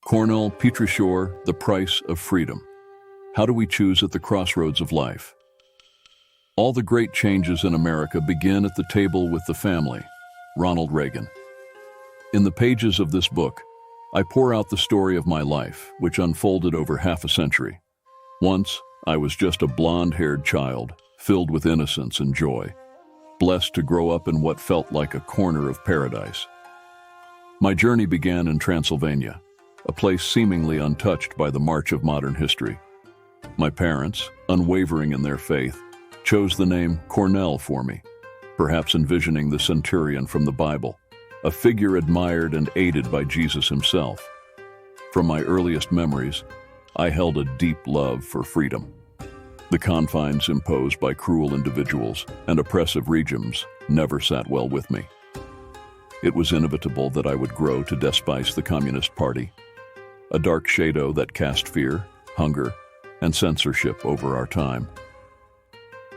Cornell Petrisor, The Price of Freedom. How do we choose at the crossroads of life? All the great changes in America begin at the table with the family. Ronald Reagan. In the pages of this book, I pour out the story of my life, which unfolded over half a century. Once, I was just a blonde-haired child, filled with innocence and joy, blessed to grow up in what felt like a corner of paradise. My journey began in Transylvania, a place seemingly untouched by the march of modern history. My parents, unwavering in their faith, chose the name Cornell for me, perhaps envisioning the centurion from the Bible, a figure admired and aided by Jesus himself. From my earliest memories, I held a deep love for freedom. The confines imposed by cruel individuals and oppressive regimes never sat well with me. It was inevitable that I would grow to despise the Communist Party, a dark shadow that cast fear, hunger, and censorship over our time.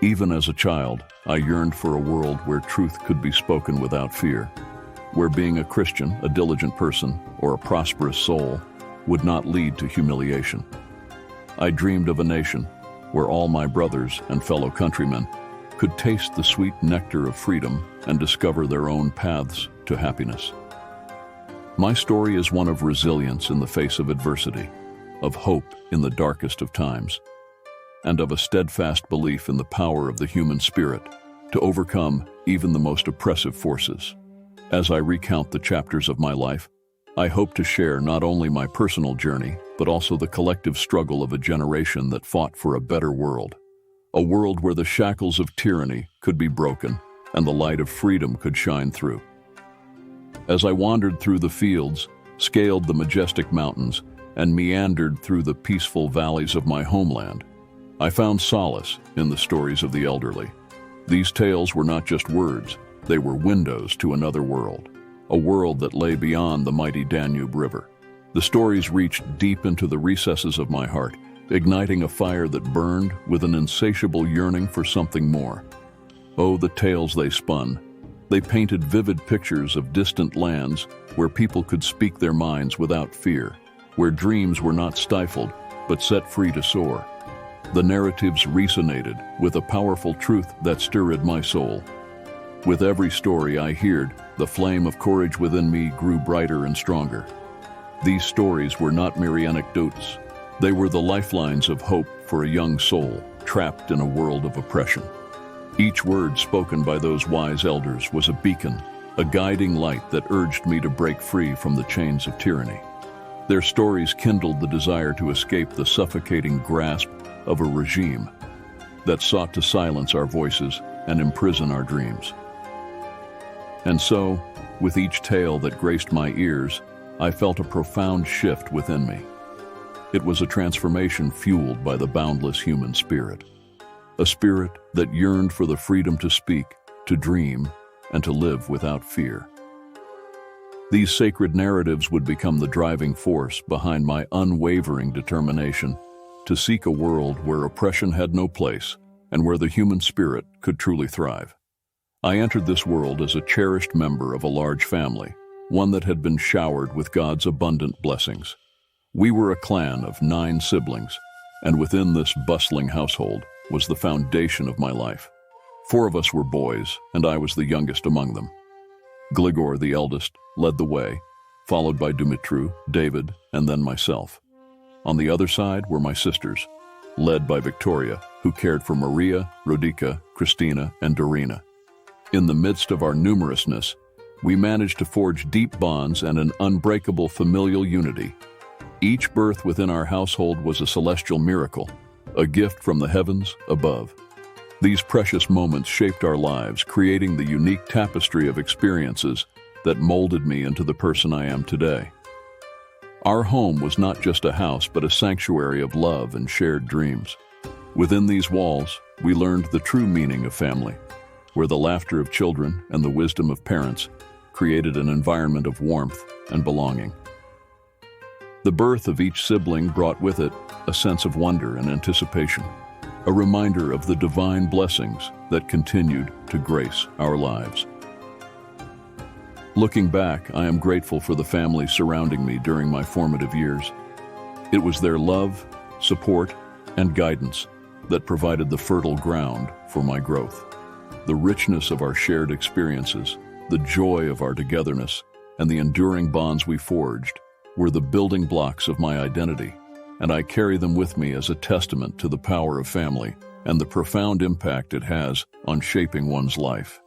Even as a child, I yearned for a world where truth could be spoken without fear, where being a Christian, a diligent person, or a prosperous soul would not lead to humiliation. I dreamed of a nation where all my brothers and fellow countrymen could taste the sweet nectar of freedom and discover their own paths to happiness. My story is one of resilience in the face of adversity, of hope in the darkest of times, and of a steadfast belief in the power of the human spirit to overcome even the most oppressive forces. As I recount the chapters of my life, I hope to share not only my personal journey, but also the collective struggle of a generation that fought for a better world, a world where the shackles of tyranny could be broken and the light of freedom could shine through. As I wandered through the fields, scaled the majestic mountains, and meandered through the peaceful valleys of my homeland, I found solace in the stories of the elderly. These tales were not just words, they were windows to another world, a world that lay beyond the mighty Danube River. The stories reached deep into the recesses of my heart, igniting a fire that burned with an insatiable yearning for something more. Oh, the tales they spun. They painted vivid pictures of distant lands where people could speak their minds without fear, where dreams were not stifled, but set free to soar. The narratives resonated with a powerful truth that stirred my soul. With every story I heard, the flame of courage within me grew brighter and stronger. These stories were not mere anecdotes. They were the lifelines of hope for a young soul trapped in a world of oppression. Each word spoken by those wise elders was a beacon, a guiding light that urged me to break free from the chains of tyranny. Their stories kindled the desire to escape the suffocating grasp of a regime that sought to silence our voices and imprison our dreams. And so, with each tale that graced my ears, I felt a profound shift within me. It was a transformation fueled by the boundless human spirit, a spirit that yearned for the freedom to speak, to dream, and to live without fear. These sacred narratives would become the driving force behind my unwavering determination to seek a world where oppression had no place and where the human spirit could truly thrive. I entered this world as a cherished member of a large family, one that had been showered with God's abundant blessings. We were a clan of 9 siblings, and within this bustling household was the foundation of my life. 4 of us were boys, and I was the youngest among them. Gligor, the eldest, led the way, followed by Dumitru, David, and then myself. On the other side were my sisters, led by Victoria, who cared for Maria, Rodica, Christina, and Dorina. In the midst of our numerousness, we managed to forge deep bonds and an unbreakable familial unity. Each birth within our household was a celestial miracle, a gift from the heavens above. These precious moments shaped our lives, creating the unique tapestry of experiences that molded me into the person I am today. Our home was not just a house, but a sanctuary of love and shared dreams. Within these walls, we learned the true meaning of family, where the laughter of children and the wisdom of parents created an environment of warmth and belonging. The birth of each sibling brought with it a sense of wonder and anticipation, a reminder of the divine blessings that continued to grace our lives. Looking back, I am grateful for the family surrounding me during my formative years. It was their love, support, and guidance that provided the fertile ground for my growth. The richness of our shared experiences, the joy of our togetherness, and the enduring bonds we forged were the building blocks of my identity, and I carry them with me as a testament to the power of family and the profound impact it has on shaping one's life.